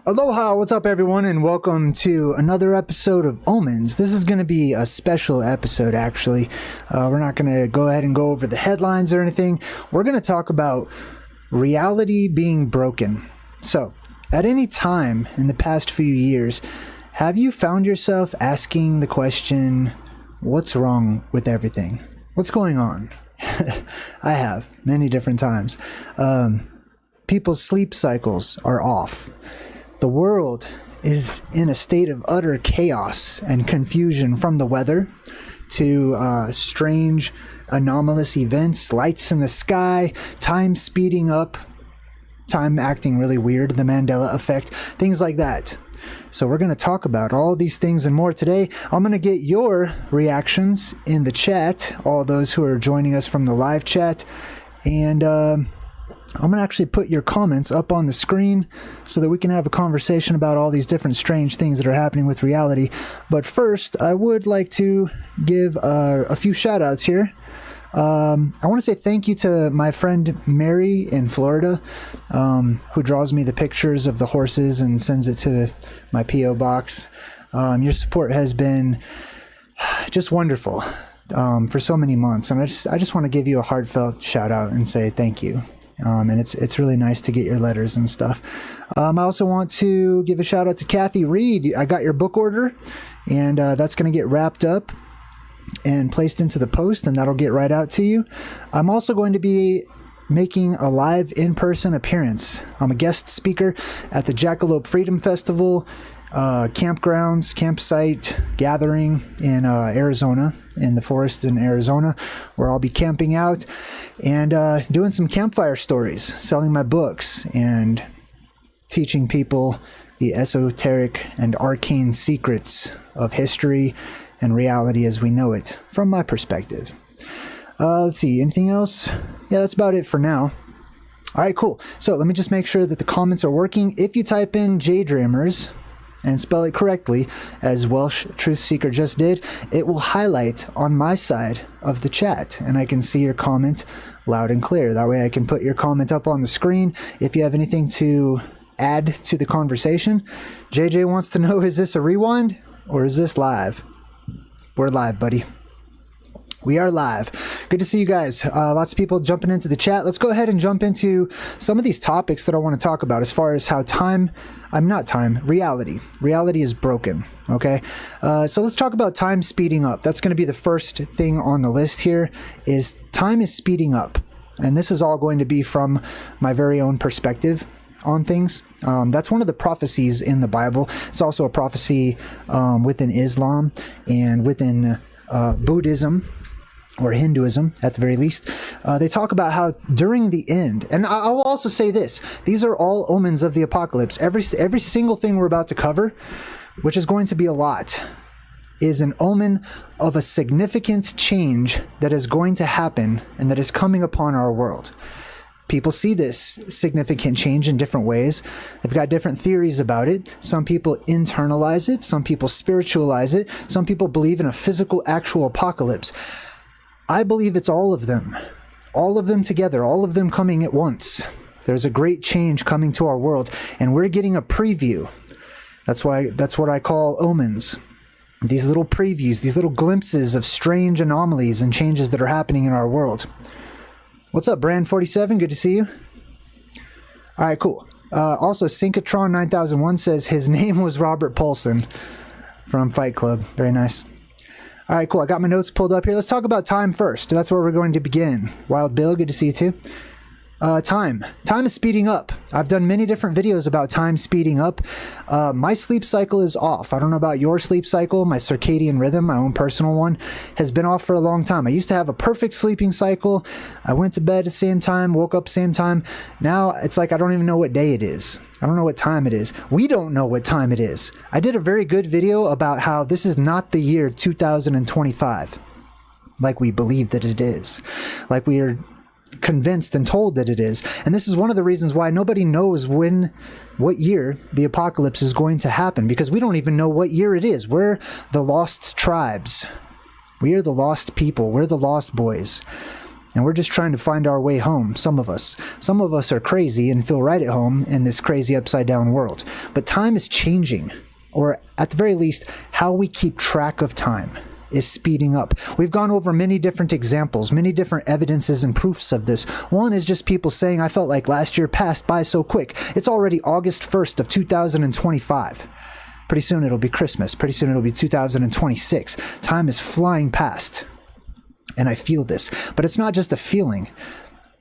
Aloha, what's up everyone, and welcome to another episode of Omens. This is going to be a special episode, actually. We're not going to go ahead and go over the headlines or anything. We're going to talk about reality being broken. So, at any time in the past few years, have you found yourself asking the question, what's wrong with everything? What's going on? I have, many different times. People's sleep cycles are off. The world is in a state of utter chaos and confusion, from the weather to strange anomalous events, lights in the sky, time speeding up, time acting really weird, the Mandela effect, things like that. So we're going to talk about all these things and more today. I'm going to get your reactions in the chat, all those who are joining us from the live chat, and I'm going to actually put your comments up on the screen so that we can have a conversation about all these different strange things that are happening with reality. But first, I would like to give a few shout outs here. I want to say thank you to my friend Mary in Florida, who draws me the pictures of the horses and sends it to my P.O. box. Your support has been just wonderful for so many months, and I just want to give you a heartfelt shout out and say thank you. And it's really nice to get your letters and stuff. I also want to give a shout out to Kathy Reed. I got your book order, and that's going to get wrapped up and placed into the post, and that'll get right out to you. I'm also going to be making a live in-person appearance. I'm a guest speaker at the Jackalope Freedom Festival campsite gathering in Arizona, in the forest in Arizona, where I'll be camping out and doing some campfire stories, selling my books, and teaching people the esoteric and arcane secrets of history and reality as we know it, from my perspective. Let's see, anything else? Yeah, that's about it for now. All right, cool. So let me just make sure that the comments are working. If you type in JayDreamerZ and spell it correctly, as Welsh Truth Seeker just did, it will highlight on my side of the chat, and I can see your comment loud and clear. That way I can put your comment up on the screen. If you have anything to add to the conversation. JJ wants to know, is this a rewind or is this live? We're live, buddy. We are live. Good to see you guys. Lots of people jumping into the chat. Let's go ahead and jump into some of these topics that I want to talk about, as far as how reality. Reality is broken, okay? So let's talk about time speeding up. That's going to be the first thing on the list here, is time is speeding up. And this is all going to be from my very own perspective on things. That's one of the prophecies in the Bible. It's also a prophecy within Islam and within Buddhism, or Hinduism at the very least. They talk about how during the end, and I will also say this, these are all omens of the apocalypse. Every single thing we're about to cover, which is going to be a lot, is an omen of a significant change that is going to happen and that is coming upon our world. People see this significant change in different ways. They've got different theories about it. Some people internalize it. Some people spiritualize it. Some people believe in a physical, actual apocalypse. I believe it's all of them together, all of them coming at once. There's a great change coming to our world, and we're getting a preview. That's what I call omens. These little previews, these little glimpses of strange anomalies and changes that are happening in our world. What's up, Brand47? Good to see you. All right, cool. Also, Syncatron9001 says his name was Robert Paulson from Fight Club. Very nice. All right, cool. I got my notes pulled up here. Let's talk about time first. That's where we're going to begin. Wild Bill, good to see you too. Time is speeding up. I've done many different videos about time speeding up. My sleep cycle is off. I don't know about your sleep cycle. My circadian rhythm, my own personal one, has been off for a long time. I used to have a perfect sleeping cycle. I went to bed at the same time, woke up same time. Now it's like I don't even know what day it is. I don't know what time it is. We don't know what time it is. I did a very good video about how this is not the year 2025, like we believe that it is, like we are convinced and told that it is. And this is one of the reasons why nobody knows what year the apocalypse is going to happen, because we don't even know what year it is. We're the lost tribes. We are the lost people. We're the lost boys. And we're just trying to find our way home, some of us. Some of us are crazy and feel right at home in this crazy upside-down world. But time is changing, or at the very least, how we keep track of time is speeding up. We've gone over many different examples, many different evidences and proofs of this. One is just people saying, I felt like last year passed by so quick. It's already August 1st of 2025. Pretty soon it'll be Christmas. Pretty soon it'll be 2026. Time is flying past. And I feel this. But it's not just a feeling.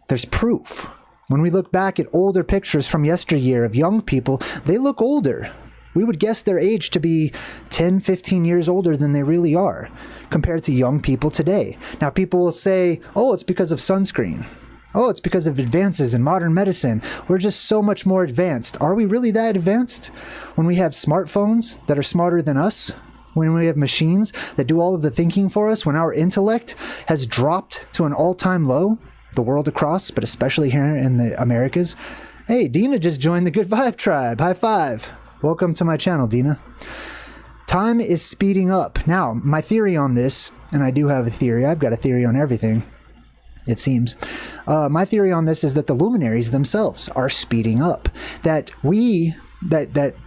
There's proof. When we look back at older pictures from yesteryear of young people, they look older. We would guess their age to be 10, 15 years older than they really are compared to young people today. Now, people will say, oh, it's because of sunscreen. Oh, it's because of advances in modern medicine. We're just so much more advanced. Are we really that advanced? When we have smartphones that are smarter than us, when we have machines that do all of the thinking for us, when our intellect has dropped to an all-time low, the world across, but especially here in the Americas. Hey, Dina just joined the Good Vibe Tribe. High five. Welcome to my channel, Dina. Time is speeding up. Now, my theory on this, and I do have a theory. I've got a theory on everything, it seems. My theory on this is that the luminaries themselves are speeding up. That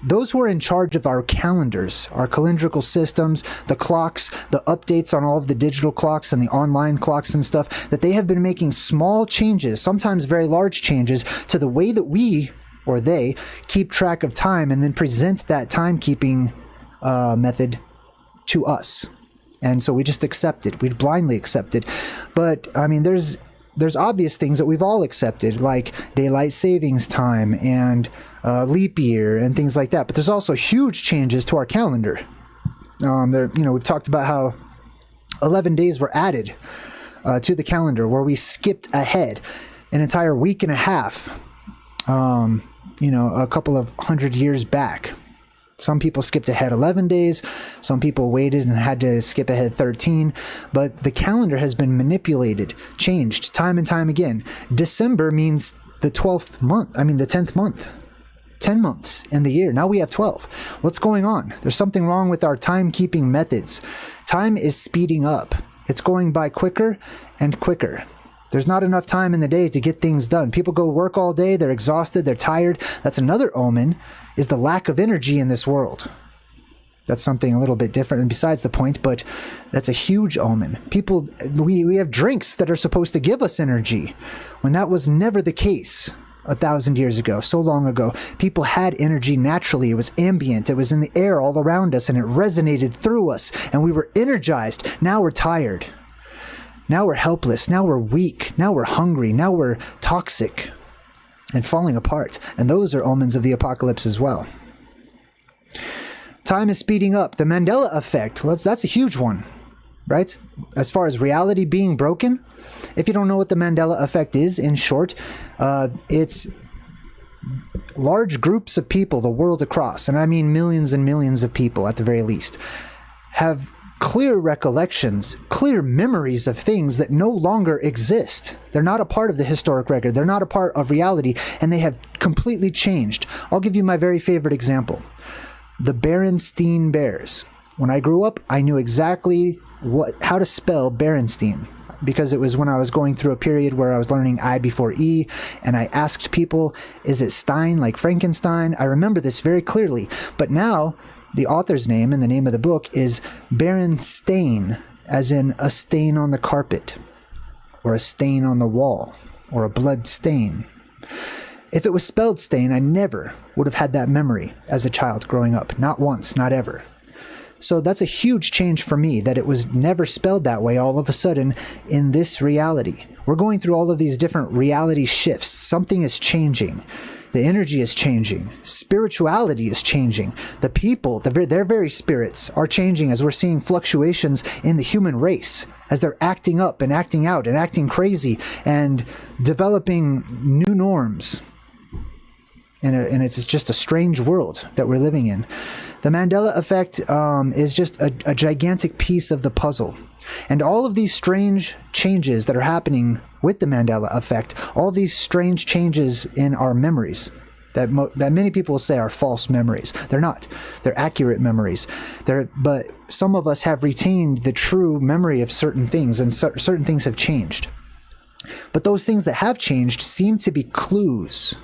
those who are in charge of our calendars, our calendrical systems, the clocks, the updates on all of the digital clocks and the online clocks and stuff, that they have been making small changes, sometimes very large changes, to the way that we, or they, keep track of time and then present that timekeeping method to us. And so we just accept it. We blindly accept it. But, I mean, there's obvious things that we've all accepted, like daylight savings time and leap year and things like that. But there's also huge changes to our calendar. We've talked about how 11 days were added to the calendar, where we skipped ahead an entire week and a half, a couple of 100 years back. Some people skipped ahead 11 days. Some people waited and had to skip ahead 13. But the calendar has been manipulated, changed time and time again. December means the 12th month. I mean, the 10th month. 10 months in the year. Now we have 12. What's going on? There's something wrong with our timekeeping methods. Time is speeding up. It's going by quicker and quicker. There's not enough time in the day to get things done. People go work all day. They're exhausted. They're tired. That's another omen, is the lack of energy in this world. That's something a little bit different and besides the point, but that's a huge omen. People, we have drinks that are supposed to give us energy, when that was never the case 1,000 years ago, so long ago. People had energy naturally. It was ambient. It was in the air all around us, and it resonated through us, and we were energized. Now we're tired. Now we're helpless. Now we're weak. Now we're hungry. Now we're toxic and falling apart. And those are omens of the apocalypse as well. Time is speeding up. The Mandela effect, that's a huge one, right? As far as reality being broken, if you don't know what the Mandela effect is, in short, it's large groups of people the world across, and I mean millions and millions of people at the very least, have clear recollections, clear memories of things that no longer exist. They're not a part of the historic record. They're not a part of reality, and they have completely changed. I'll give you my very favorite example. The Berenstain Bears. When I grew up, I knew exactly how to spell Berenstain, because it was when I was going through a period where I was learning I before E, and I asked people, is it Stein, like Frankenstein? I remember this very clearly. But now, the author's name and the name of the book is Berenstain, as in a stain on the carpet, or a stain on the wall, or a blood stain. If it was spelled stain, I never would have had that memory as a child growing up. Not once, not ever. So that's a huge change for me, that it was never spelled that way all of a sudden in this reality. We're going through all of these different reality shifts. Something is changing. The energy is changing. Spirituality is changing. The people, their very spirits are changing, as we're seeing fluctuations in the human race, as they're acting up and acting out and acting crazy and developing new norms. And it's just a strange world that we're living in. The Mandela effect is just a gigantic piece of the puzzle. And all of these strange changes that are happening with the Mandela effect, all these strange changes in our memories that many people will say are false memories. They're not. They're accurate memories. But some of us have retained the true memory of certain things, and certain things have changed. But those things that have changed seem to be clues,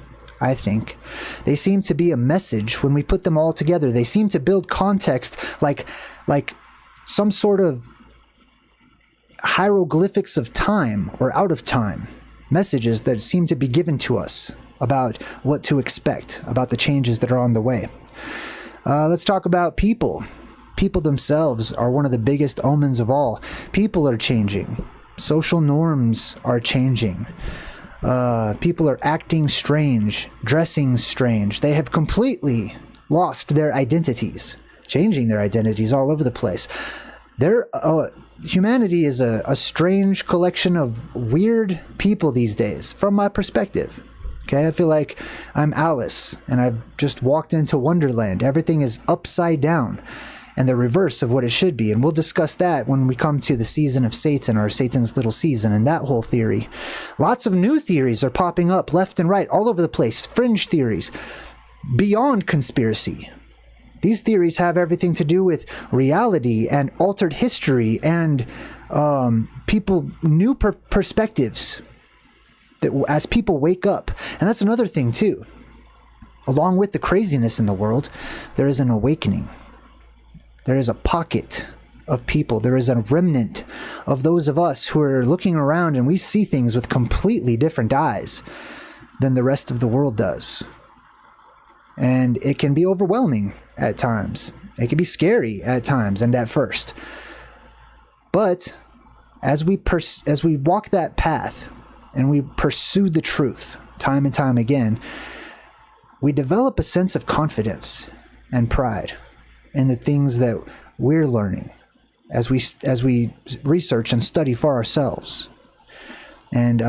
I think. They seem to be a message when we put them all together. They seem to build context like some sort of hieroglyphics of time or out of time. Messages that seem to be given to us about what to expect, about the changes that are on the way. Let's talk about people. People themselves are one of the biggest omens of all. People are changing. Social norms are changing. People are acting strange, dressing strange. They have completely lost their identities, changing their identities all over the place. Humanity is a strange collection of weird people these days, from my perspective. Okay, I feel like I'm Alice, and I've just walked into Wonderland. Everything is upside down and the reverse of what it should be. And we'll discuss that when we come to the season of Satan, or Satan's little season, and that whole theory. Lots of new theories are popping up left and right, all over the place. Fringe theories, beyond conspiracy. These theories have everything to do with reality and altered history and new perspectives that as people wake up. And that's another thing too. Along with the craziness in the world, there is an awakening. There is a pocket of people. There is a remnant of those of us who are looking around and we see things with completely different eyes than the rest of the world does. And it can be overwhelming at times. It can be scary at times and at first. But as we walk that path and we pursue the truth time and time again, we develop a sense of confidence and pride in the things that we're learning as we research and study for ourselves, and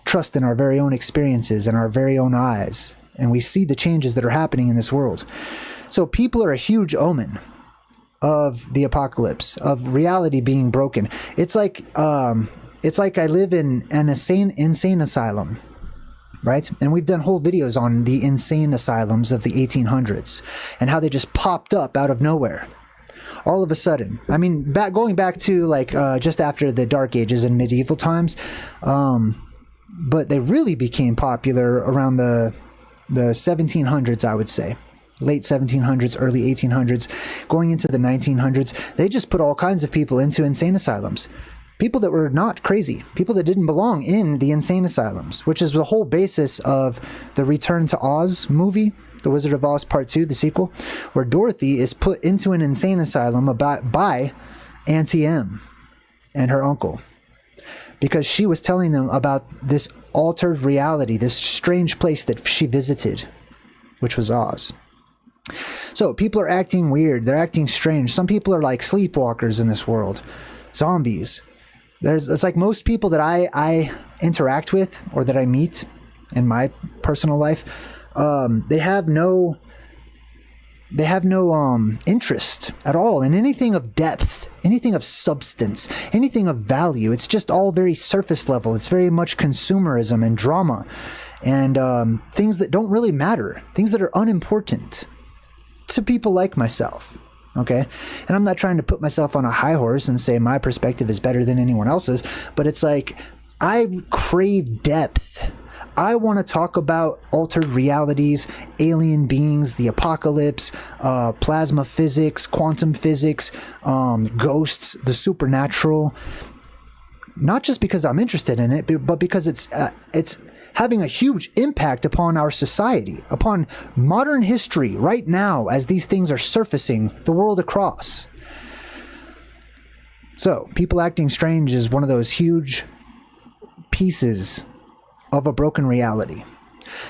trust in our very own experiences and our very own eyes, and we see the changes that are happening in this world. So people are a huge omen of the apocalypse, of reality being broken. It's like I live in an insane asylum, right? And we've done whole videos on the insane asylums of the 1800s and how they just popped up out of nowhere. All of a sudden. I mean, going back to like just after the Dark Ages and medieval times, but they really became popular around the 1700s, I would say. Late 1700s, early 1800s, going into the 1900s. They just put all kinds of people into insane asylums. People that were not crazy, people that didn't belong in the insane asylums, which is the whole basis of the Return to Oz movie, The Wizard of Oz Part 2, the sequel, where Dorothy is put into an insane asylum by Auntie M and her uncle, because she was telling them about this altered reality, this strange place that she visited, which was Oz. So people are acting weird, they're acting strange. Some people are like sleepwalkers in this world, zombies. It's like most people that I interact with or that I meet in my personal life, they have no interest at all in anything of depth, anything of substance, anything of value. It's just all very surface level. It's very much consumerism and drama and things that don't really matter, things that are unimportant to people like myself. Okay. And I'm not trying to put myself on a high horse and say my perspective is better than anyone else's, but it's like, I crave depth. I want to talk about altered realities, alien beings, the apocalypse, plasma physics, quantum physics, ghosts, the supernatural. Not just because I'm interested in it, but because it's having a huge impact upon our society, upon modern history right now as these things are surfacing the world across. So, people acting strange is one of those huge pieces of a broken reality.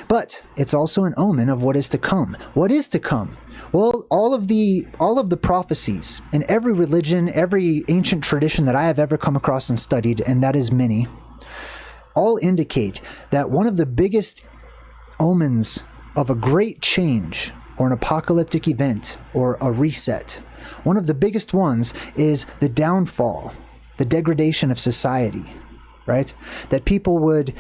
But it's also an omen of what is to come. What is to come? Well, all of the prophecies in every religion, every ancient tradition that I have ever come across and studied, and that is many, all indicate that one of the biggest omens of a great change or an apocalyptic event or a reset, one of the biggest ones is the downfall, the degradation of society, right? That people would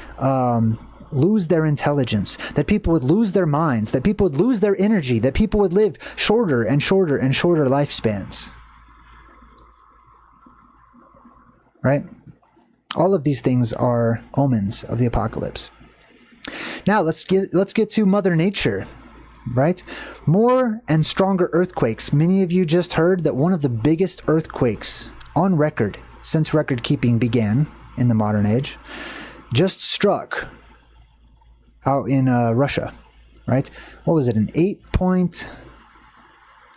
lose their intelligence, that people would lose their minds, that people would lose their energy, that people would live shorter and shorter and shorter lifespans, right? All of these things are omens of the apocalypse. Now let's get to Mother Nature, right? More and stronger earthquakes. Many of you just heard that one of the biggest earthquakes on record since record keeping began in the modern age just struck out in Russia, right? What was it? It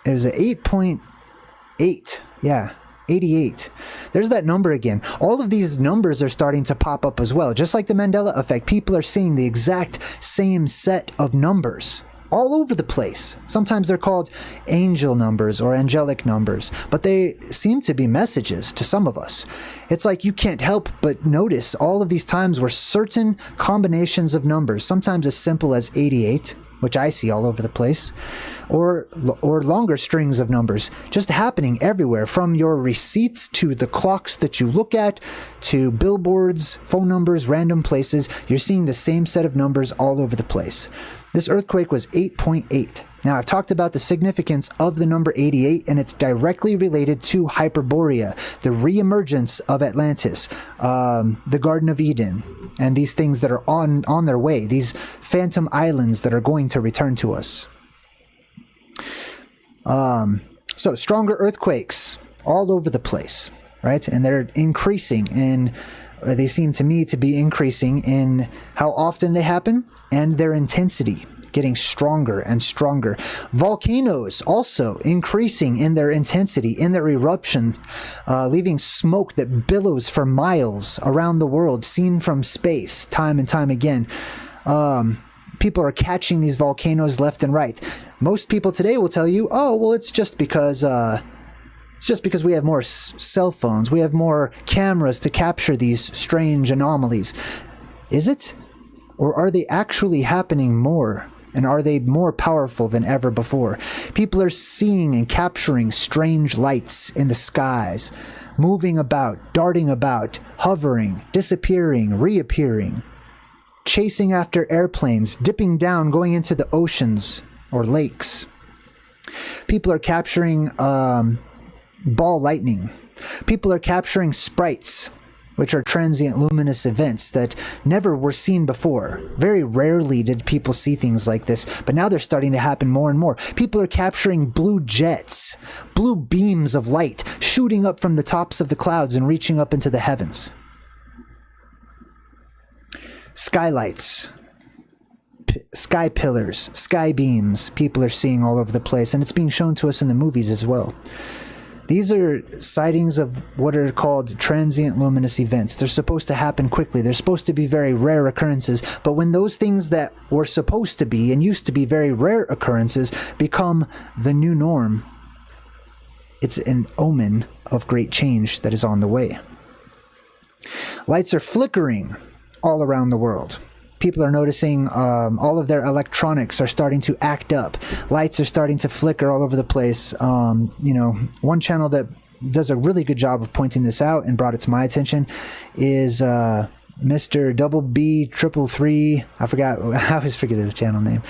was an 8.8. Yeah. 88. There's that number again. All of these numbers are starting to pop up as well. Just like the Mandela effect, people are seeing the exact same set of numbers all over the place. Sometimes they're called angel numbers or angelic numbers, but they seem to be messages to some of us. It's like you can't help but notice all of these times where certain combinations of numbers, sometimes as simple as 88, which I see all over the place, or longer strings of numbers just happening everywhere, from your receipts to the clocks that you look at to billboards, phone numbers, random places. You're seeing the same set of numbers all over the place. This earthquake was 8.8. Now, I've talked about the significance of the number 88, and it's directly related to Hyperborea, the reemergence of Atlantis, the Garden of Eden, and these things that are on their way, these phantom islands that are going to return to us. So stronger earthquakes all over the place, right? And they're increasing in, they seem to me to be increasing in how often they happen and their intensity, getting stronger and stronger. Volcanoes also increasing in their intensity, in their eruptions, leaving smoke that billows for miles around the world, seen from space time and time again. People are catching these volcanoes left and right. Most people today will tell you, oh, well, it's just because we have more cell phones, we have more cameras to capture these strange anomalies. Is it? Or are they actually happening more? And are they more powerful than ever before? People are seeing and capturing strange lights in the skies, moving about, darting about, hovering, disappearing, reappearing, chasing after airplanes, dipping down, going into the oceans or lakes. People are capturing ball lightning. People are capturing sprites, which are transient luminous events that never were seen before. Very rarely did people see things like this, but now they're starting to happen more and more. People are capturing blue jets, blue beams of light shooting up from the tops of the clouds and reaching up into the heavens. Skylights, sky pillars, sky beams, people are seeing all over the place, and it's being shown to us in the movies as well. These are sightings of what are called transient luminous events. They're supposed to happen quickly. They're supposed to be very rare occurrences. But when those things that were supposed to be and used to be very rare occurrences become the new norm, it's an omen of great change that is on the way. Lights are flickering all around the world. People are noticing all of their electronics are starting to act up. Lights are starting to flicker all over the place. One channel that does a really good job of pointing this out and brought it to my attention is Mr. Double B 333. I always forget his channel name.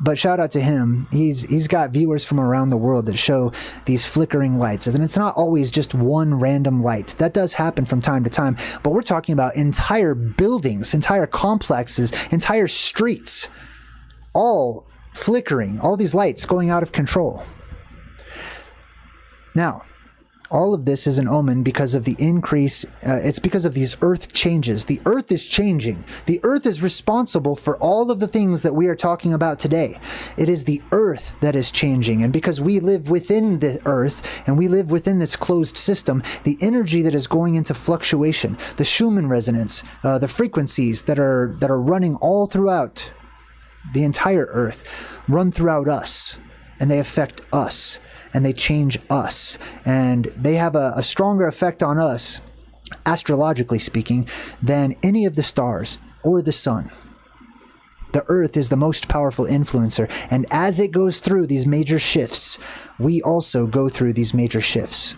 But shout out to him. He's got viewers from around the world that show these flickering lights. And it's not always just one random light. That does happen from time to time. But we're talking about entire buildings, entire complexes, entire streets, all flickering, all these lights going out of control. Now, all of this is an omen because of the increase. It's because of these earth changes. The earth is changing. The earth is responsible for all of the things that we are talking about today. It is the earth that is changing. And because we live within the earth and we live within this closed system, the energy that is going into fluctuation, the Schumann resonance, the frequencies that are running all throughout the entire earth, run throughout us, and they affect us. And they change us, and they have a stronger effect on us, astrologically speaking, than any of the stars or the sun. The earth is the most powerful influencer, and as it goes through these major shifts, we also go through these major shifts.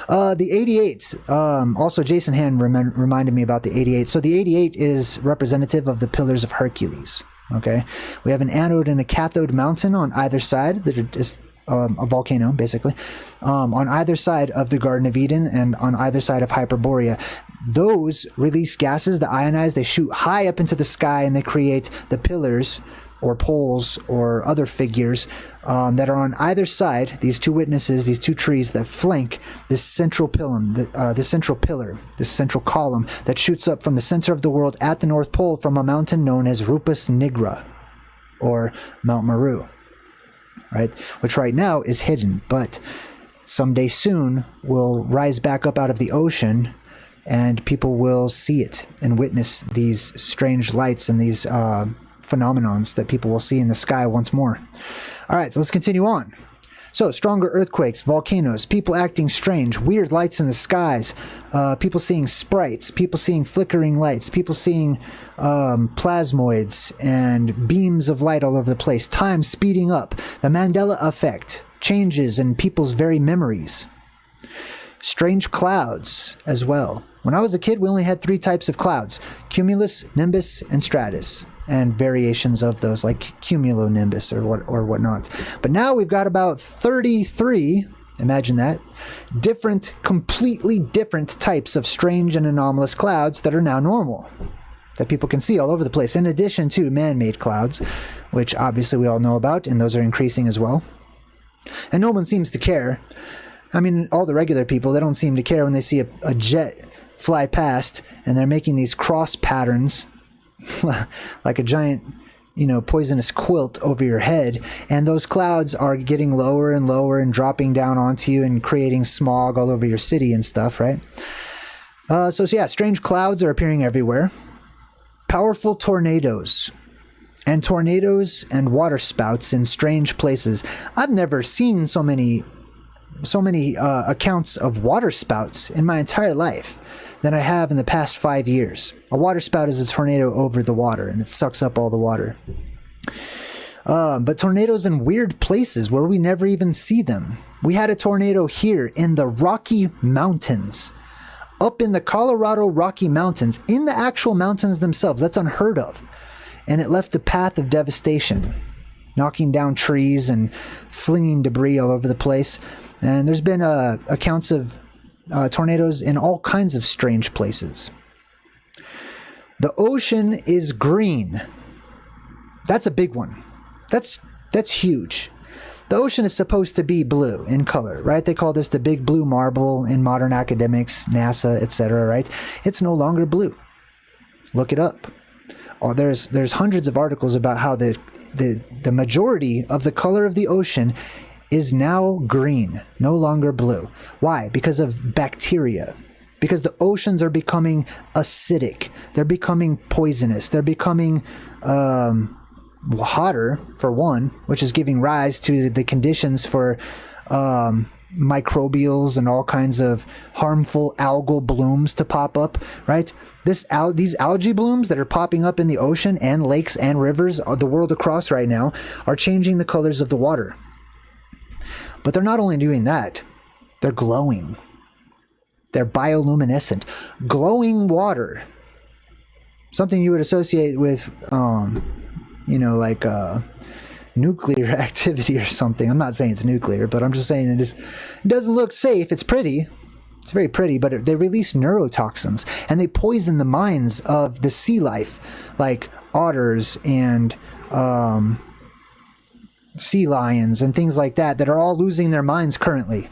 The 88, also Jason Hand reminded me about the 88. So the 88 is representative of the Pillars of Hercules. Okay, we have an anode and a cathode mountain on either side that are just a volcano, basically, on either side of the Garden of Eden and on either side of Hyperborea. those release gases that ionize. They shoot high up into the sky, and they create the pillars or poles or other figures that are on either side, these two witnesses, these two trees that flank this central pillar, this central column that shoots up from the center of the world at the North Pole from a mountain known as Rupus Nigra, or Mount Meru, right? Which right now is hidden, but someday soon will rise back up out of the ocean, and people will see it and witness these strange lights and these phenomenons that people will see in the sky once more. All right, so let's continue on. So, stronger earthquakes, volcanoes, people acting strange, weird lights in the skies, people seeing sprites, people seeing flickering lights, people seeing plasmoids and beams of light all over the place, time speeding up, the Mandela effect, changes in people's very memories. Strange clouds as well. When I was a kid, we only had 3 types of clouds: cumulus, nimbus, and stratus, and variations of those like cumulonimbus or whatnot. But now we've got about 33, imagine that, completely different types of strange and anomalous clouds that are now normal, that people can see all over the place, in addition to man-made clouds, which obviously we all know about, and those are increasing as well. And no one seems to care. I mean, all the regular people, they don't seem to care when they see a jet fly past and they're making these cross patterns like a giant, poisonous quilt over your head, and those clouds are getting lower and lower and dropping down onto you and creating smog all over your city and stuff, right? So yeah, strange clouds are appearing everywhere. Powerful tornadoes. And tornadoes and water spouts in strange places. I've never seen so many accounts of water spouts in my entire life than I have in the past 5 years. A water spout is a tornado over the water, and it sucks up all the water. But tornadoes in weird places where we never even see them. We had a tornado here in the Rocky Mountains, up in the Colorado Rocky Mountains, in the actual mountains themselves. That's unheard of. And it left a path of devastation, knocking down trees and flinging debris all over the place. And there's been accounts of tornadoes in all kinds of strange places. The ocean is green. That's a big one. That's huge. The ocean is supposed to be blue in color, right? They call this the big blue marble in modern academics, NASA, etc., right? It's no longer blue. Look it up. Oh, there's hundreds of articles about how the majority of the color of the ocean is now green, no longer blue. Why? Because of bacteria. Because the oceans are becoming acidic. They're becoming poisonous. They're becoming hotter, for one, which is giving rise to the conditions for microbials and all kinds of harmful algal blooms to pop up, right? These algae blooms that are popping up in the ocean and lakes and rivers the world across right now are changing the colors of the water. But they're not only doing that, they're glowing. They're bioluminescent. Glowing water. Something you would associate with, like nuclear activity or something. I'm not saying it's nuclear, but I'm just saying it doesn't look safe. It's pretty. It's very pretty, but they release neurotoxins, and they poison the minds of the sea life, like otters and sea lions and things like that are all losing their minds currently.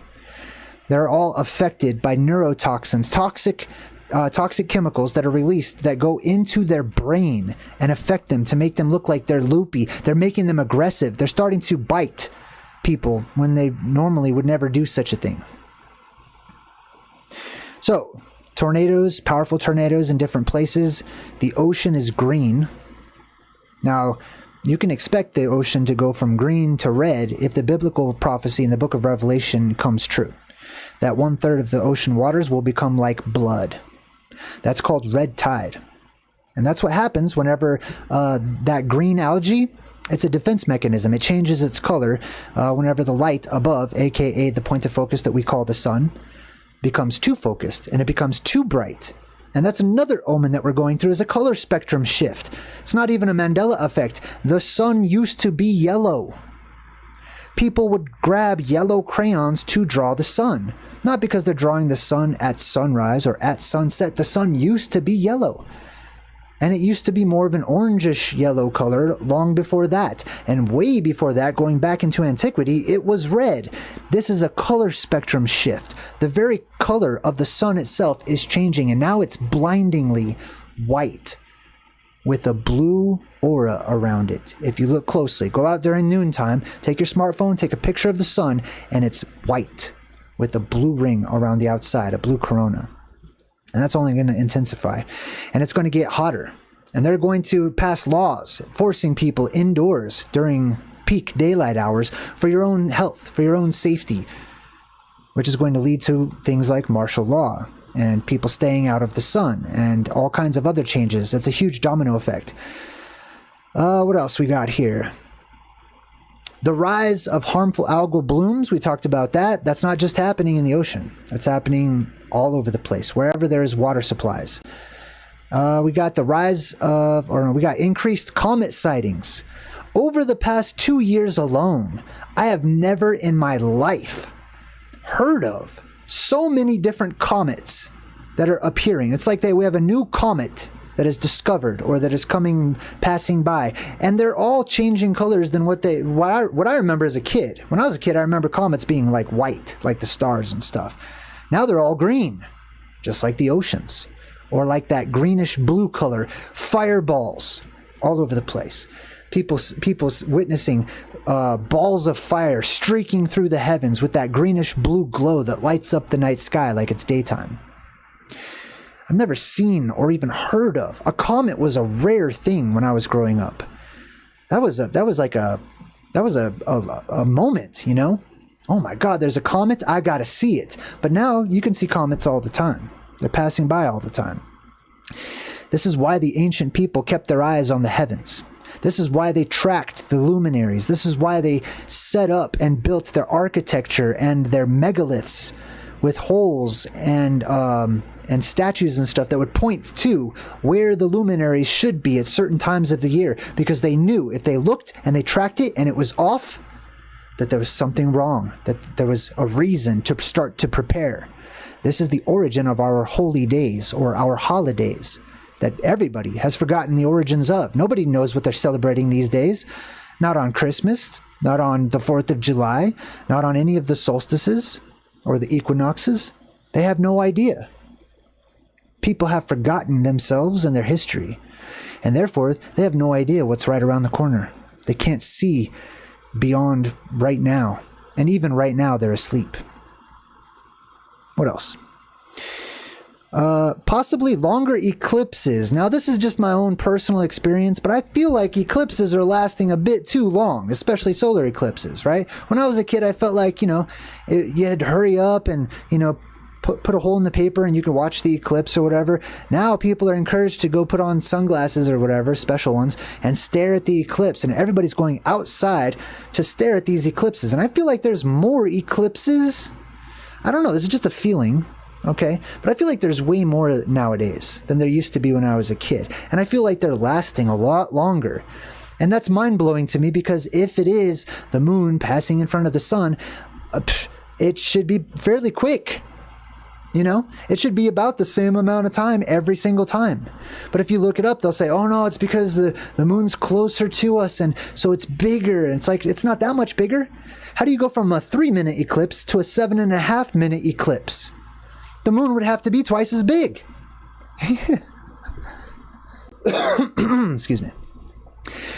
They're all affected by neurotoxins, toxic chemicals that are released that go into their brain and affect them to make them look like they're loopy. They're making them aggressive. They're starting to bite people when they normally would never do such a thing. So, tornadoes, powerful tornadoes in different places. The ocean is green. Now, you can expect the ocean to go from green to red if the biblical prophecy in the book of Revelation comes true. That 1/3 of the ocean waters will become like blood. That's called red tide. And that's what happens whenever that green algae, it's a defense mechanism. It changes its color whenever the light above, aka the point of focus that we call the sun, becomes too focused and it becomes too bright. And that's another omen that we're going through, is a color spectrum shift. It's not even a Mandela effect. The sun used to be yellow. People would grab yellow crayons to draw the sun. not because they're drawing the sun at sunrise or at sunset. The sun used to be yellow. And it used to be more of an orangish yellow color long before that. And way before that, going back into antiquity, it was red. This is a color spectrum shift. The very color of the sun itself is changing, and now it's blindingly white with a blue aura around it. If you look closely, go out during noontime, take your smartphone, take a picture of the sun, and it's white with a blue ring around the outside, a blue corona. And that's only going to intensify. And it's going to get hotter. And they're going to pass laws forcing people indoors during peak daylight hours for your own health, for your own safety, which is going to lead to things like martial law and people staying out of the sun and all kinds of other changes. That's a huge domino effect. What else we got here? The rise of harmful algal blooms, we talked about that. That's not just happening in the ocean. That's happening all over the place, wherever there is water supplies. We got the rise of, we got increased comet sightings. Over the past 2 years alone, I have never in my life heard of so many different comets that are appearing. It's like we have a new comet that is discovered or that is passing by, and they're all changing colors than what I remember as a kid. When I was a kid, I remember comets being like white, like the stars and stuff. Now they're all green, just like the oceans, or like that greenish blue color, fireballs all over the place. People witnessing balls of fire streaking through the heavens with that greenish blue glow that lights up the night sky like it's daytime. I've never seen or even heard of. A comet was a rare thing when I was growing up. That was a moment, you know? Oh my God, there's a comet, I gotta see it. But now you can see comets all the time. They're passing by all the time. This is why the ancient people kept their eyes on the heavens. This is why they tracked the luminaries. This is why they set up and built their architecture and their megaliths with holes and statues and stuff that would point to where the luminaries should be at certain times of the year, because they knew if they looked and they tracked it and it was off, that there was something wrong, that there was a reason to start to prepare. This is the origin of our holy days or our holidays that everybody has forgotten the origins of. Nobody knows what they're celebrating these days. Not on Christmas, not on the 4th of July, not on any of the solstices or the equinoxes. They have no idea. People have forgotten themselves and their history, and therefore they have no idea what's right around the corner. They can't see beyond right now, and even right now they're asleep. What else? Possibly longer eclipses. Now, this is just my own personal experience, but I feel like eclipses are lasting a bit too long, especially solar eclipses, right? When I was a kid, I felt like, you had to hurry up and, put a hole in the paper and you could watch the eclipse or whatever. Now people are encouraged to go put on sunglasses or whatever, special ones, and stare at the eclipse, and everybody's going outside to stare at these eclipses. And I feel like there's more eclipses. I don't know, this is just a feeling, okay? But I feel like there's way more nowadays than there used to be when I was a kid. And I feel like they're lasting a lot longer. And that's mind-blowing to me, because if it is the moon passing in front of the sun, it should be fairly quick. It should be about the same amount of time every single time. But if you look it up, they'll say, oh no, it's because the moon's closer to us, and so it's bigger. And it's like, it's not that much bigger. How do you go from a 3-minute eclipse to a 7.5-minute eclipse? The moon would have to be twice as big. Excuse me.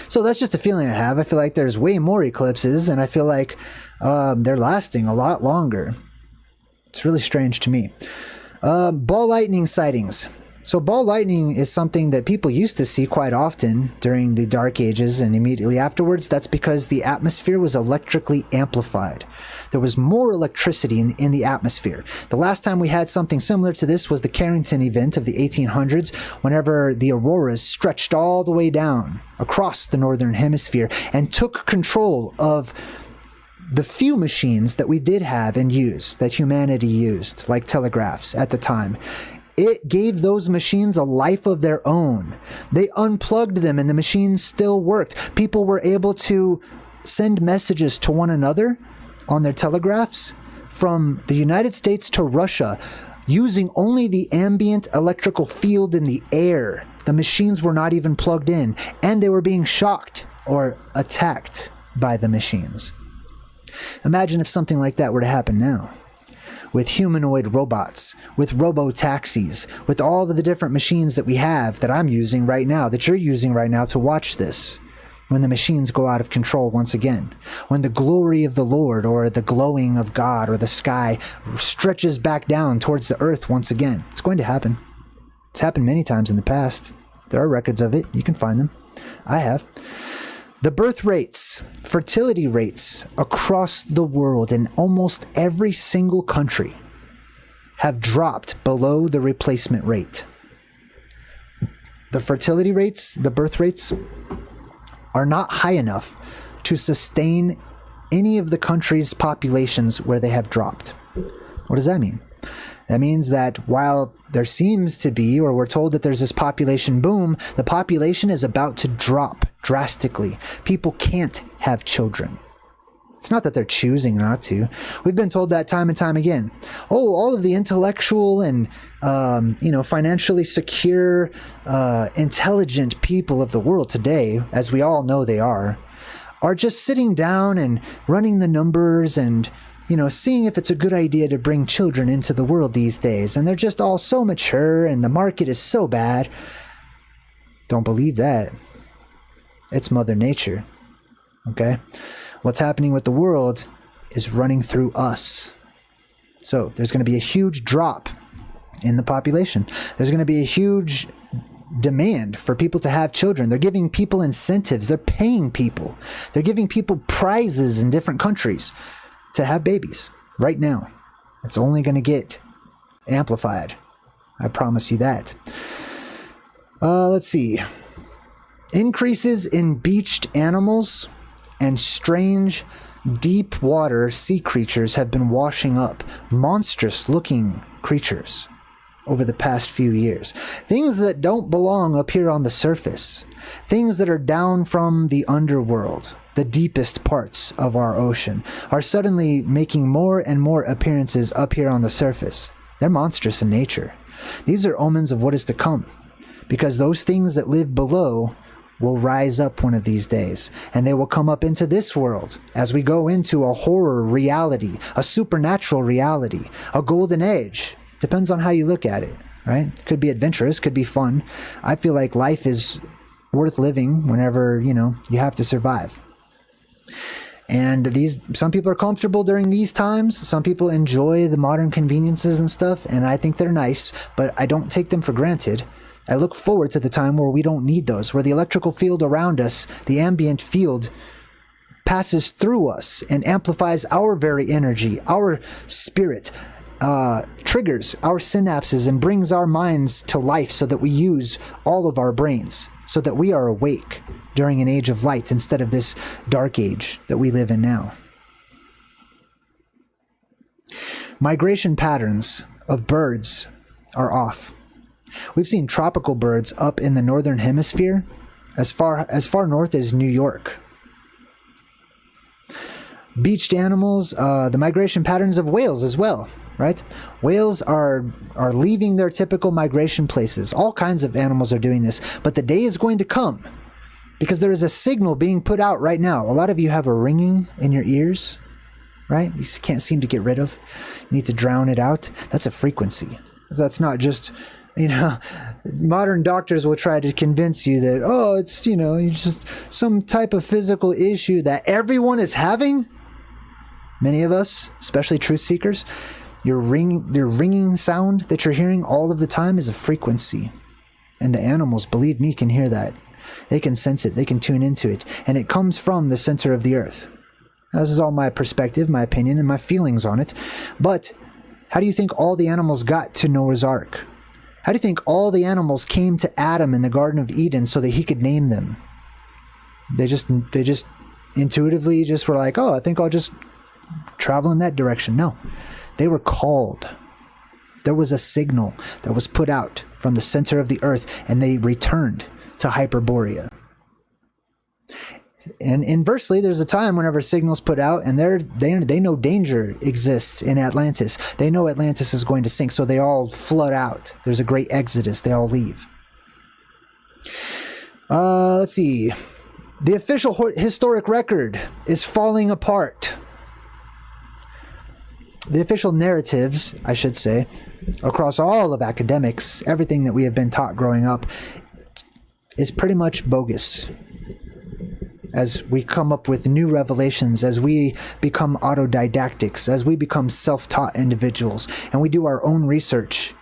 So that's just a feeling I have. I feel like there's way more eclipses, and I feel like they're lasting a lot longer. It's really strange to me. Ball lightning sightings. So ball lightning is something that people used to see quite often during the Dark Ages and immediately afterwards. That's because the atmosphere was electrically amplified. There was more electricity in the atmosphere. The last time we had something similar to this was the Carrington event of the 1800s, whenever the auroras stretched all the way down across the northern hemisphere and took control of the few machines that we did have and use, that humanity used, like telegraphs at the time. It gave those machines a life of their own. They unplugged them and the machines still worked. People were able to send messages to one another on their telegraphs from the United States to Russia using only the ambient electrical field in the air. The machines were not even plugged in, and they were being shocked or attacked by the machines. Imagine if something like that were to happen now. With humanoid robots, with robo-taxis, with all of the different machines that we have, that I'm using right now, that you're using right now to watch this. When the machines go out of control once again. When the glory of the Lord, or the glowing of God, or the sky stretches back down towards the earth once again. It's going to happen. It's happened many times in the past. There are records of it. You can find them. I have. The birth rates, fertility rates across the world in almost every single country have dropped below the replacement rate. The fertility rates, the birth rates, are not high enough to sustain any of the country's populations where they have dropped. What does that mean? That means that while there seems to be, or we're told that there's this population boom, the population is about to drop drastically. People can't have children. It's not that they're choosing not to. We've been told that time and time again. Oh, all of the intellectual and, financially secure, intelligent people of the world today, as we all know they are just sitting down and running the numbers and, seeing if it's a good idea to bring children into the world these days. And they're just all so mature and the market is so bad. Don't believe that. It's Mother Nature. Okay? What's happening with the world is running through us. So there's going to be a huge drop in the population. There's going to be a huge demand for people to have children. They're giving people incentives. They're paying people. They're giving people prizes in different countries to have babies right now. It's only going to get amplified. I promise you that. Let's see. Increases in beached animals and strange deep water sea creatures have been washing up. Monstrous looking creatures over the past few years. Things that don't belong up here on the surface. Things that are down from the underworld, the deepest parts of our ocean, are suddenly making more and more appearances up here on the surface. They're monstrous in nature. These are omens of what is to come, because those things that live below will rise up one of these days, and they will come up into this world as we go into a horror reality, a supernatural reality, a golden age. Depends on how you look at it, right? Could be adventurous, could be fun. I feel like life is worth living whenever, you have to survive. And some people are comfortable during these times. Some people enjoy the modern conveniences and stuff, and I think they're nice, but I don't take them for granted. I look forward to the time where we don't need those, where the electrical field around us, the ambient field, passes through us and amplifies our very energy, our spirit, triggers our synapses and brings our minds to life so that we use all of our brains, so that we are awake during an age of light instead of this dark age that we live in now. Migration patterns of birds are off. We've seen tropical birds up in the northern hemisphere as far north as New York. Beached animals, the migration patterns of whales as well, right? Whales are leaving their typical migration places. All kinds of animals are doing this, but the day is going to come because there is a signal being put out right now. A lot of you have a ringing in your ears, right? You can't seem to get rid of. You need to drown it out. That's a frequency. That's not just... modern doctors will try to convince you that, it's, it's just some type of physical issue that everyone is having. Many of us, especially truth seekers, your ringing sound that you're hearing all of the time is a frequency. And the animals, believe me, can hear that. They can sense it. They can tune into it. And it comes from the center of the earth. Now, this is all my perspective, my opinion, and my feelings on it. But how do you think all the animals got to Noah's Ark? How do you think all the animals came to Adam in the Garden of Eden so that he could name them? They just intuitively just were like, I think I'll just travel in that direction. No, they were called. There was a signal that was put out from the center of the earth, and they returned to Hyperborea. And inversely, there's a time whenever signals put out and they know danger exists in Atlantis. They know Atlantis is going to sink, so they all flood out. There's a great exodus. They all leave. Let's see. The official historic record is falling apart. The official narratives, I should say, across all of academics, everything that we have been taught growing up, is pretty much bogus. As we come up with new revelations, as we become autodidactics, as we become self-taught individuals, and we do our own research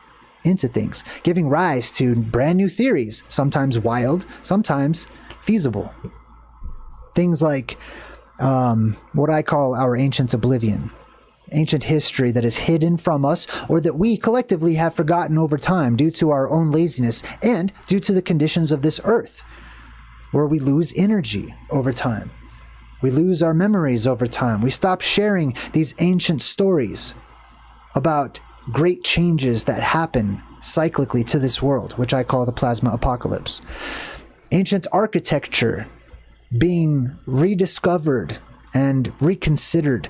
into things, giving rise to brand new theories, sometimes wild, sometimes feasible. Things like what I call our ancient oblivion, ancient history that is hidden from us, or that we collectively have forgotten over time due to our own laziness and due to the conditions of this earth, where we lose energy over time. We lose our memories over time. We stop sharing these ancient stories about great changes that happen cyclically to this world, which I call the plasma apocalypse. Ancient architecture being rediscovered and reconsidered,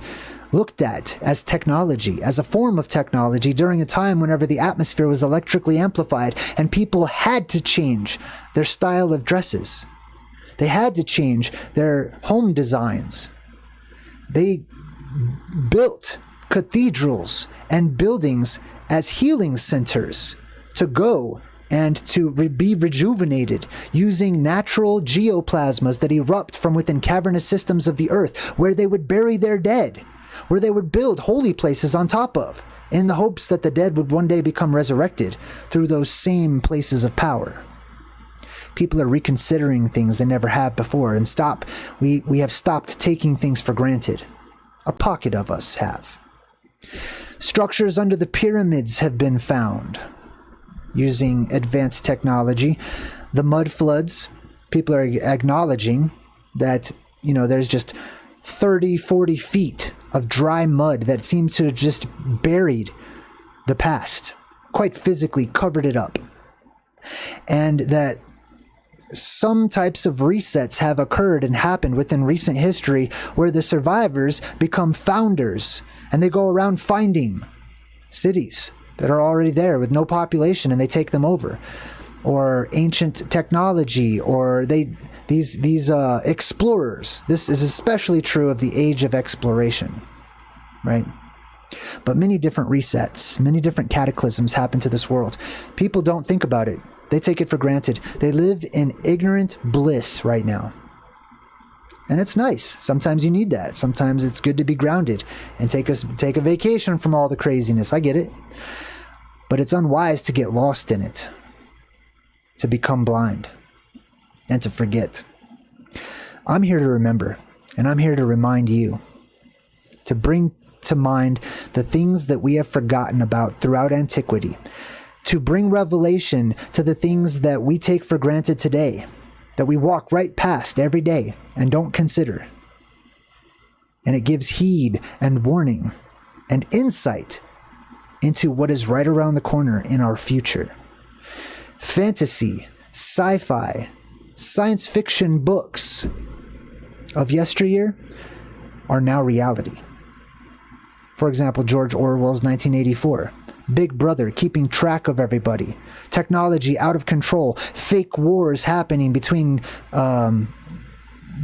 looked at as technology, as a form of technology during a time whenever the atmosphere was electrically amplified and people had to change their style of dresses. They had to change their home designs. They built cathedrals and buildings as healing centers to go and to be rejuvenated using natural geoplasmas that erupt from within cavernous systems of the earth, where they would bury their dead, where they would build holy places on top of, in the hopes that the dead would one day become resurrected through those same places of power. People are reconsidering things they never have before, and we have stopped taking things for granted. A pocket of us have. Structures under the pyramids have been found using advanced technology. The mud floods, people are acknowledging that, there's just 30, 40 feet of dry mud that seemed to have just buried the past, quite physically covered it up. And that some types of resets have occurred and happened within recent history where the survivors become founders and they go around finding cities that are already there with no population and they take them over, or ancient technology, or these explorers. This is especially true of the age of exploration, right? But many different resets, many different cataclysms happen to this world. People don't think about it. They take it for granted. They live in ignorant bliss right now. And it's nice. Sometimes you need that. Sometimes it's good to be grounded and take a vacation from all the craziness. I get it. But it's unwise to get lost in it, to become blind, and to forget. I'm here to remember, and I'm here to remind you, to bring to mind the things that we have forgotten about throughout antiquity, to bring revelation to the things that we take for granted today, that we walk right past every day and don't consider. And it gives heed and warning and insight into what is right around the corner in our future. Fantasy, sci-fi, science fiction books of yesteryear are now reality. For example, George Orwell's 1984. Big Brother keeping track of everybody. Technology out of control. Fake wars happening between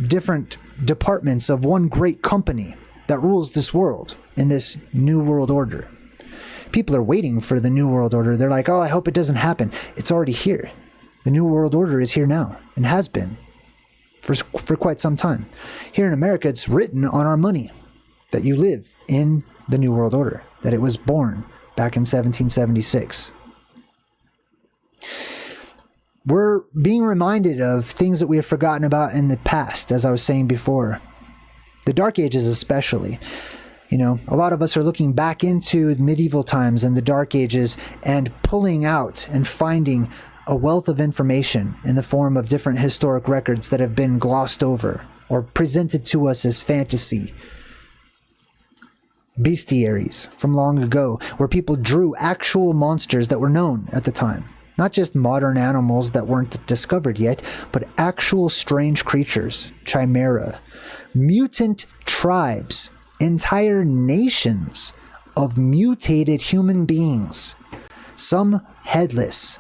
different departments of one great company that rules this world in this new world order. People are waiting for the new world order. They're like, oh, I hope it doesn't happen. It's already here. The new world order is here now and has been for quite some time. Here in America, it's written on our money that you live in the new world order, that it was born back in 1776. We're being reminded of things that we have forgotten about in the past, as I was saying before. The Dark Ages especially. A lot of us are looking back into medieval times and the Dark Ages and pulling out and finding a wealth of information in the form of different historic records that have been glossed over or presented to us as fantasy. Bestiaries from long ago, where people drew actual monsters that were known at the time. Not just modern animals that weren't discovered yet, but actual strange creatures, chimera, mutant tribes, entire nations of mutated human beings. Some headless,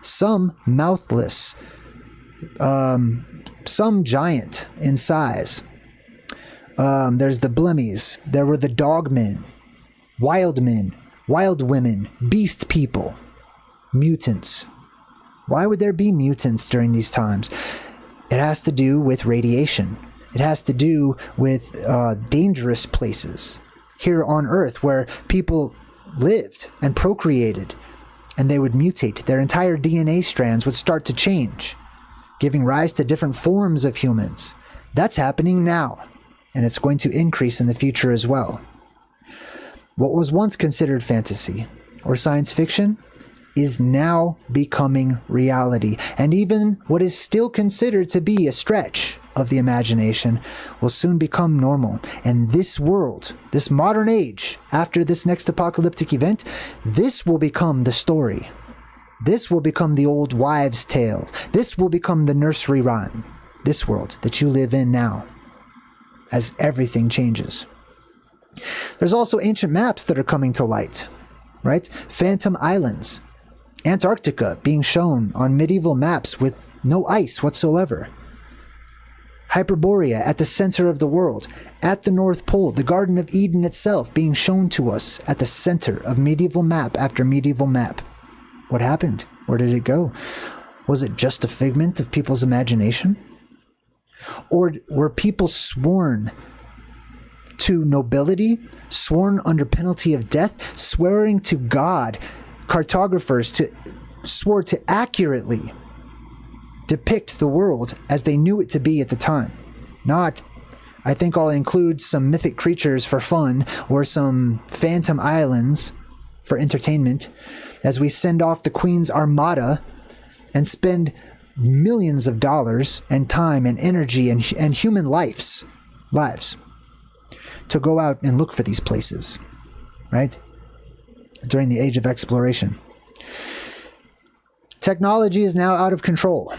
some mouthless, some giant in size. There's the blemmies. There were the dogmen, wild men, wild women, beast people, mutants. Why would there be mutants during these times? It has to do with radiation. It has to do with dangerous places here on Earth where people lived and procreated, and they would mutate. Their entire DNA strands would start to change, giving rise to different forms of humans. That's happening now, and it's going to increase in the future as well. What was once considered fantasy or science fiction is now becoming reality, and even what is still considered to be a stretch of the imagination will soon become normal. And this world, this modern age, after this next apocalyptic event, this will become the story. This will become the old wives' tales. This will become the nursery rhyme. This world that you live in now, as everything changes. There's also ancient maps that are coming to light, right? Phantom Islands, Antarctica being shown on medieval maps with no ice whatsoever. Hyperborea at the center of the world, at the North Pole, the Garden of Eden itself being shown to us at the center of medieval map after medieval map. What happened? Where did it go? Was it just a figment of people's imagination? Or were people sworn to nobility, sworn under penalty of death, swearing to God, cartographers swore to accurately depict the world as they knew it to be at the time? Not, I think I'll include some mythic creatures for fun or some phantom islands for entertainment as we send off the Queen's Armada and spend millions of dollars and time and energy and human lives to go out and look for these places, right? During the age of exploration. Technology is now out of control.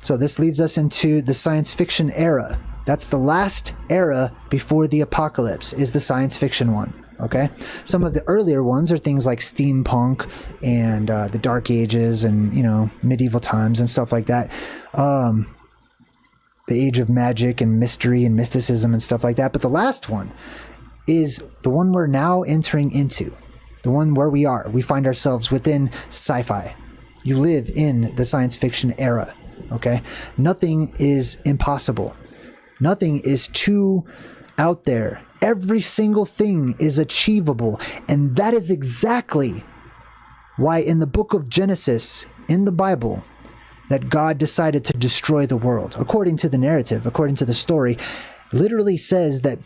So this leads us into the science fiction era. That's the last era before the apocalypse, is the science fiction one, okay? Some of the earlier ones are things like steampunk and the Dark Ages and, medieval times and stuff like that. The age of magic and mystery and mysticism and stuff like that. But the last one is the one we're now entering into. The one where we find ourselves within sci-fi. You live in the science fiction era, okay? Nothing is impossible. Nothing is too out there. Every single thing is achievable. And that is exactly why in the book of Genesis, in the Bible, that God decided to destroy the world, according to the narrative, according to the story, literally says that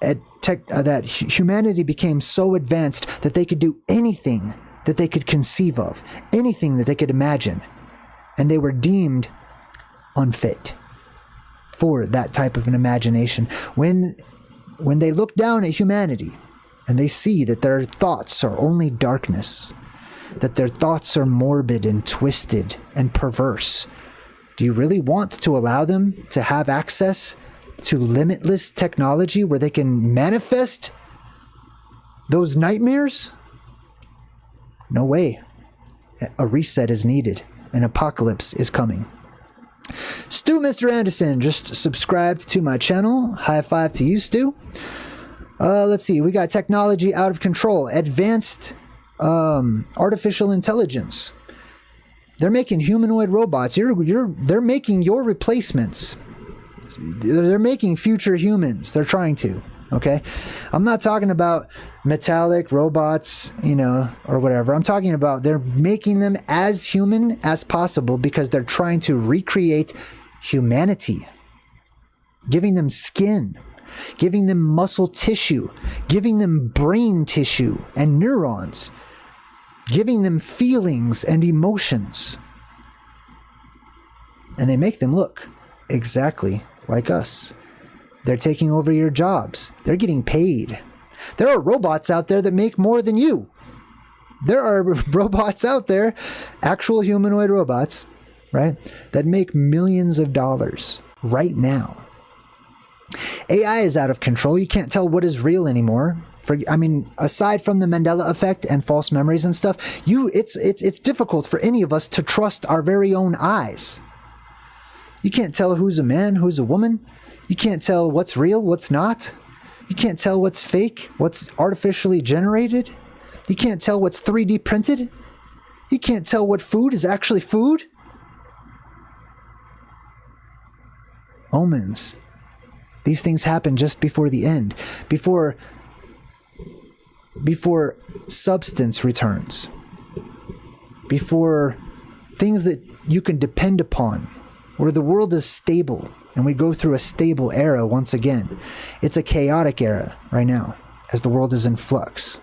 that humanity became so advanced that they could do anything that they could conceive of, anything that they could imagine, and they were deemed unfit for that type of an imagination. When they look down at humanity and they see that their thoughts are only darkness, that their thoughts are morbid and twisted and perverse, do you really want to allow them to have access to limitless technology where they can manifest those nightmares? No way. A reset is needed. An apocalypse is coming. Stu Mr. Anderson just subscribed to my channel. High five to you, Stu. Let's see. We got technology out of control. Advanced artificial intelligence. They're making humanoid robots. They're making your replacements. They're making future humans. They're trying to. Okay? I'm not talking about metallic robots, or whatever. I'm talking about they're making them as human as possible because they're trying to recreate humanity. Giving them skin, giving them muscle tissue, giving them brain tissue and neurons, giving them feelings and emotions. And they make them look exactly like us. They're taking over your jobs. They're getting paid. There are robots out there that make more than you. there are robots out there, actual humanoid robots, right, that make millions of dollars right now. AI is out of control. You can't tell what is real anymore. Aside from the Mandela effect and false memories and stuff, it's difficult for any of us to trust our very own eyes. You can't tell who's a man, who's a woman. You can't tell what's real, what's not. You can't tell what's fake, what's artificially generated. You can't tell what's 3D printed. You can't tell what food is actually food. Omens. These things happen just before the end, before substance returns, before things that you can depend upon, where the world is stable and we go through a stable era once again. It's a chaotic era right now as the world is in flux.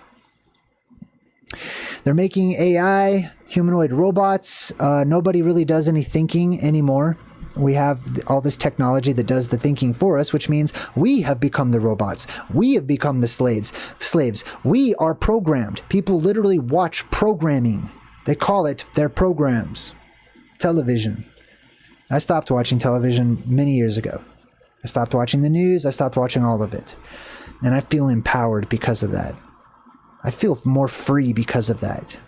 They're making AI, humanoid robots. Nobody really does any thinking anymore. We have all this technology that does the thinking for us, which means we have become the robots. We have become the slaves. We are programmed. People literally watch programming. They call it their programs. Television. I stopped watching television many years ago. I stopped watching the news. I stopped watching all of it. And I feel empowered because of that. I feel more free because of that.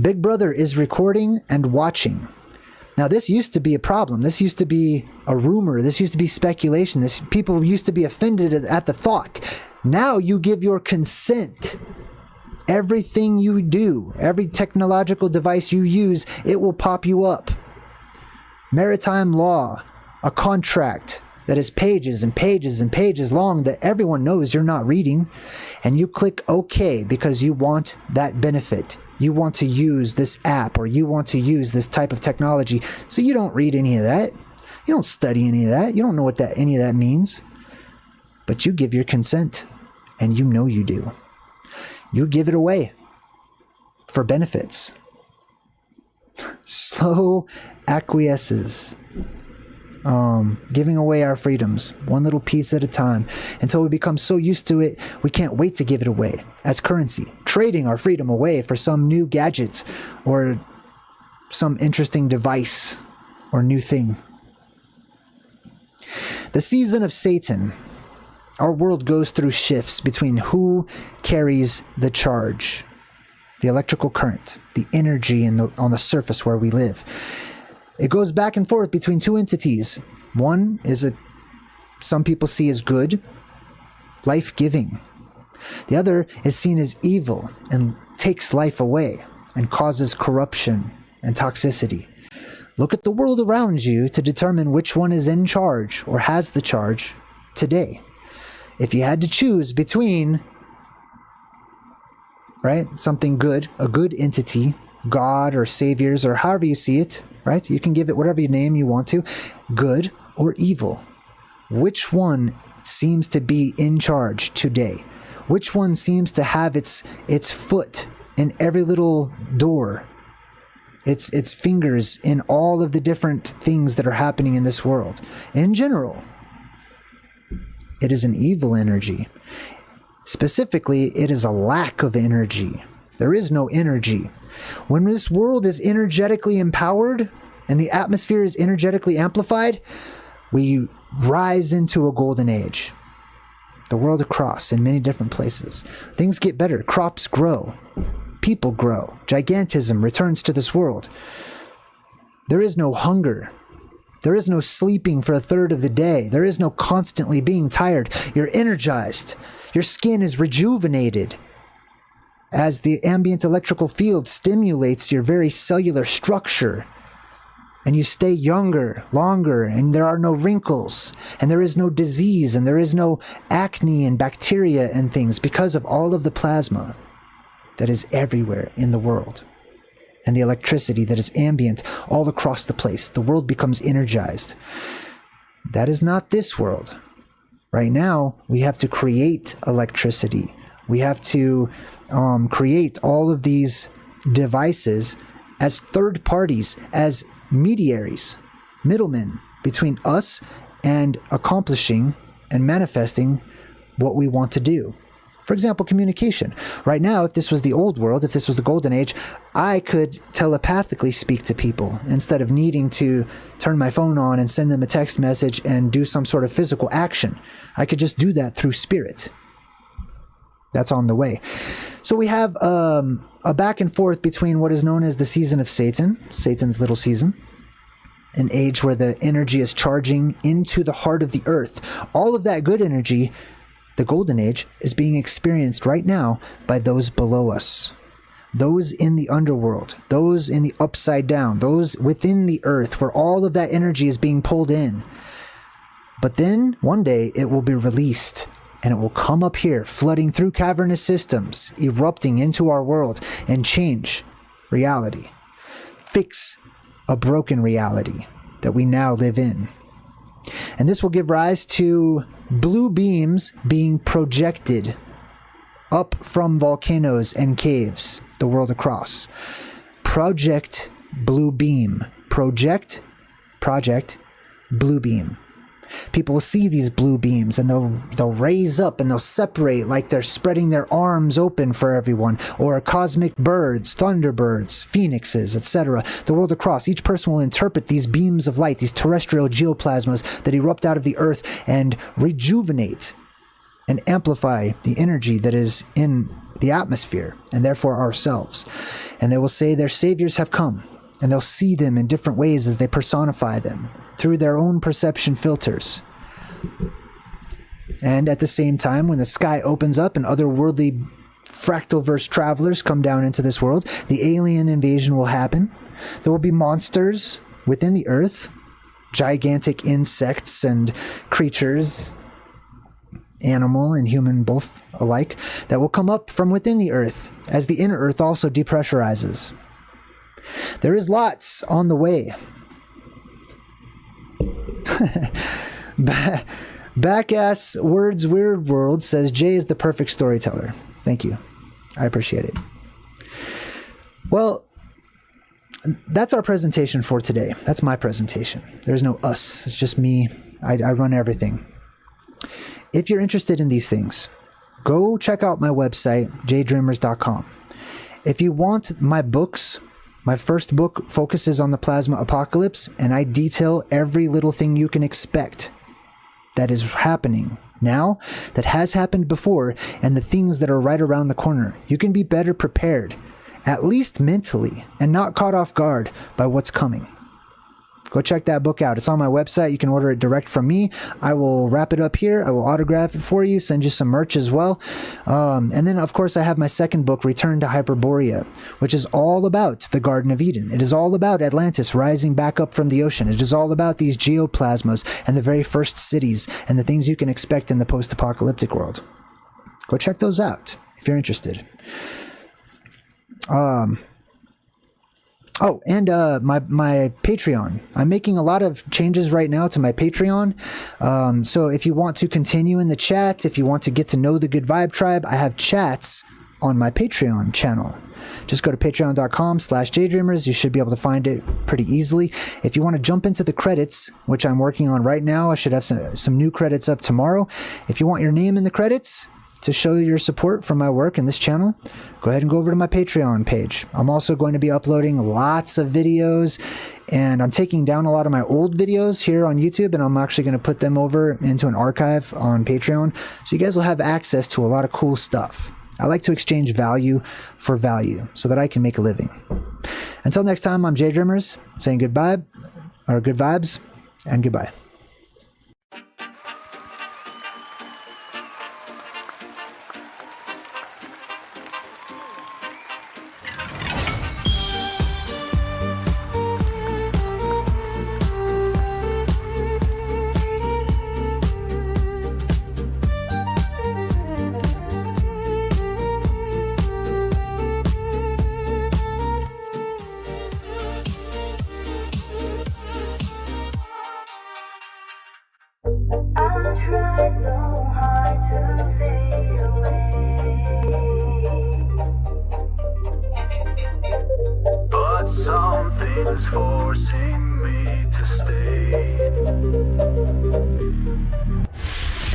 Big Brother is recording and watching. Now, this used to be a problem. This used to be a rumor. This used to be speculation. People used to be offended at the thought. Now you give your consent. Everything you do, every technological device you use, it will pop you up. Maritime law, a contract that is pages and pages and pages long that everyone knows you're not reading, and you click OK because you want that benefit. You want to use this app, or you want to use this type of technology. So you don't read any of that. You don't study any of that. You don't know what any of that means. But you give your consent, and you know you do. You give it away for benefits. Slow acquiesces. Giving away our freedoms, one little piece at a time, until we become so used to it, we can't wait to give it away as currency, trading our freedom away for some new gadget or some interesting device or new thing. The season of Satan. Our world goes through shifts between who carries the charge, the electrical current, the energy on the surface where we live. It goes back and forth between two entities. One is some people see as good, life-giving. The other is seen as evil and takes life away and causes corruption and toxicity. Look at the world around you to determine which one is in charge or has the charge today. If you had to choose between, right, something good, a good entity, God or saviors or however you see it, right? You can give it whatever name you want to, good or evil. Which one seems to be in charge today? Which one seems to have its foot in every little door? Its fingers in all of the different things that are happening in this world. In general, it is an evil energy. Specifically, it is a lack of energy. There is no energy. When this world is energetically empowered and the atmosphere is energetically amplified, we rise into a golden age. The world across in many different places. Things get better. Crops grow. People grow. Gigantism returns to this world. There is no hunger. There is no sleeping for a third of the day. There is no constantly being tired. You're energized. Your skin is rejuvenated as the ambient electrical field stimulates your very cellular structure. And you stay younger, longer, and there are no wrinkles, and there is no disease, and there is no acne and bacteria and things because of all of the plasma that is everywhere in the world. And the electricity that is ambient all across the place. The world becomes energized. That is not this world. Right now, we have to create electricity. We have to create all of these devices as third parties, as mediaries, middlemen between us and accomplishing and manifesting what we want to do. For example, communication. Right now, if this was the old world, if this was the golden age, I could telepathically speak to people instead of needing to turn my phone on and send them a text message and do some sort of physical action. I could just do that through spirit. That's on the way. So we have a back and forth between what is known as the season of Satan, Satan's little season, an age where the energy is charging into the heart of the earth. All of that good energy, the golden age, is being experienced right now by those below us. Those in the underworld, those in the upside down, those within the earth where all of that energy is being pulled in. But then one day it will be released and it will come up here, flooding through cavernous systems, erupting into our world and change reality. Fix a broken reality that we now live in. And this will give rise to blue beams being projected up from volcanoes and caves the world across. Project blue beam. Project blue beam. People will see these blue beams and they'll raise up and they'll separate like they're spreading their arms open for everyone, or cosmic birds, thunderbirds, phoenixes, etc. The world across, each person will interpret these beams of light, these terrestrial geoplasmas that erupt out of the earth and rejuvenate and amplify the energy that is in the atmosphere and therefore ourselves. And they will say their saviors have come, and they'll see them in different ways as they personify them through their own perception filters. And at the same time, when the sky opens up and otherworldly fractalverse travelers come down into this world, the alien invasion will happen. There will be monsters within the earth, gigantic insects and creatures, animal and human both alike, that will come up from within the earth as the inner earth also depressurizes. There is lots on the way. Backass Words Weird World says Jay is the perfect storyteller. Thank you. I appreciate it. Well, that's our presentation for today. That's my presentation. There's no us. It's just me. I run everything. If you're interested in these things, go check out my website, JayDreamerZ.com. If you want my books, my first book focuses on the plasma apocalypse, and I detail every little thing you can expect that is happening now, that has happened before, and the things that are right around the corner. You can be better prepared, at least mentally, and not caught off guard by what's coming. Go check that book out. It's on my website. You can order it direct from me. I will wrap it up here. I will autograph it for you, send you some merch as well. And then, of course, I have my second book, Return to Hyperborea, which is all about the Garden of Eden. It is all about Atlantis rising back up from the ocean. It is all about these geoplasmas and the very first cities and the things you can expect in the post-apocalyptic world. Go check those out if you're interested. Oh, and my Patreon. I'm making a lot of changes right now to my Patreon. So if you want to continue in the chat, if you want to get to know the Good Vibe Tribe, I have chats on my Patreon channel. Just go to patreon.com/JayDreamerZ. You should be able to find it pretty easily. If you want to jump into the credits, which I'm working on right now, I should have some new credits up tomorrow. If you want your name in the credits to show your support for my work in this channel, go ahead and go over to my Patreon page. I'm also going to be uploading lots of videos, and I'm taking down a lot of my old videos here on YouTube, and I'm actually going to put them over into an archive on Patreon, so you guys will have access to a lot of cool stuff. I like to exchange value for value so that I can make a living. Until next time, I'm JayDreamerZ saying goodbye, or good vibes, and goodbye. Something's forcing me to stay.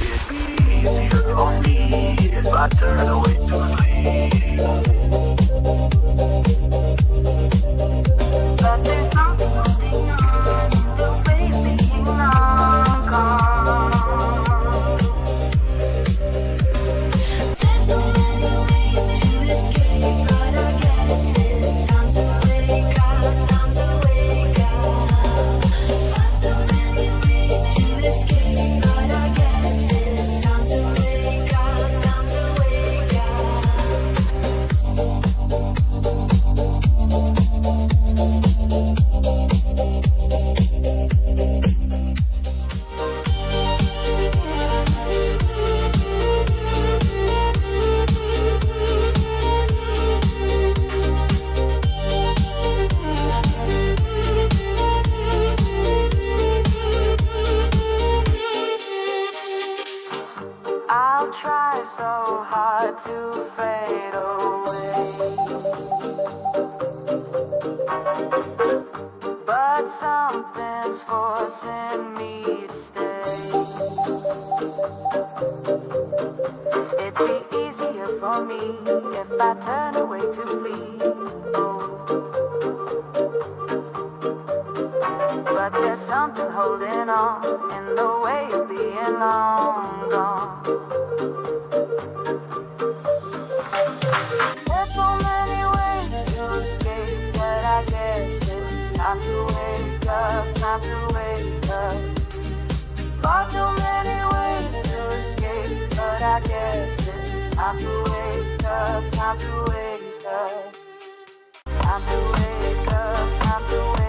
It'd be easier on me if I turn away to flee. But there's something holding on in the way of being long gone. There's so many ways to escape, but I guess it's time to wake up, time to wake up. Find so many ways to escape, but I guess it's time to wake up, time to wake up. I'll try so hard to fade away, but something's forcing me to stay. It'd be easier for me if I turn away to flee. But there's something holding on in the way of being long gone. There's so many ways to escape, but I guess it's time to wake up, time to wake up. Far too many ways to escape, but I guess it's time to wake up, time to wake up. Time to wake up, time to wake up.